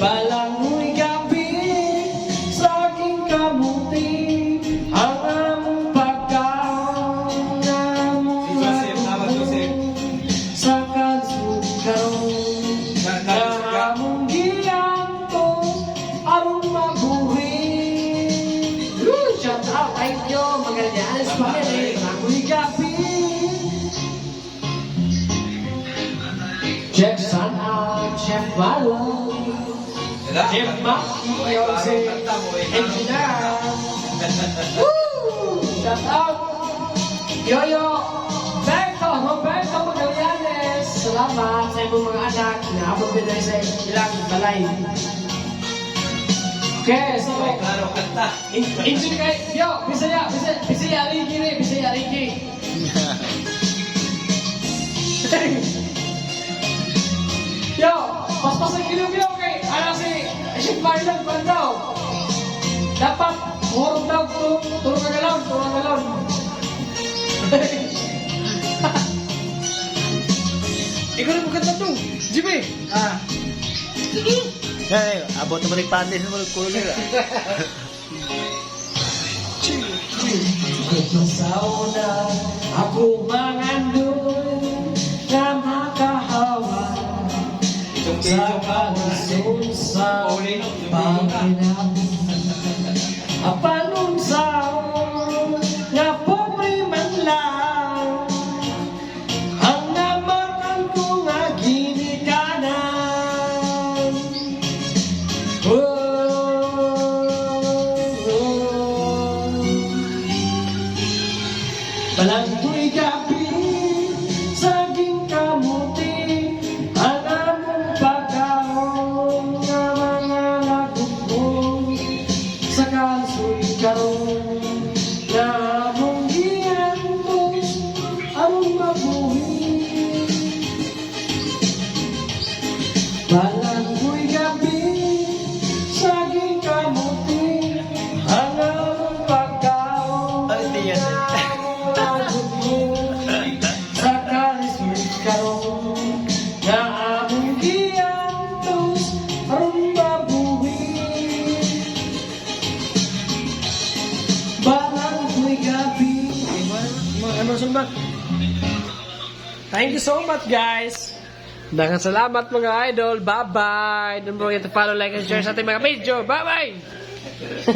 Balangoy gabi sa aking kamuti, ang among pagkaon among sa kansugkaron na among giyanto arong mabuhi. Shout out, thank you, Magallanes family. Balangoy gabi. Check sun out, check balon. Chef Mac, yung si Engineer. Woo! Shout out! Yoyo! Roberto Magallanes! Salamat sa ibang mga anak na abot din sa ilang balay. Okay, so... Enjoy kayo! Yo! Bisaya Riki rin! Bisaya Riki! Yo! Paspasan kilom yo kay! Ano si... Chef Marlon Bandaw. Dapat morong daw turong galon. Ikaw na maganda to, Jimmy. Abot na balik pandis mo kulir. Sauna ako mangandun na makahawa sa kalusun sa Panginoon. Apanong saon nga pobre man lang ang namakan ko nga ginikanan. Balangoy gabi saging kamuti, ang among pagkaon nga mga lagot sa kansugkaron na among giyantos among mabuhi. Balangoy gabi saging kamuti, ang among pagkaon Ay, di yan. sa kansugkaron na among giyantos among mabuhi. Balangoy gabi. Thank you so much, guys. Daghang salamat mga idol. Bye-bye. Don't forget to follow, like, and share sa ating mga video. Bye-bye.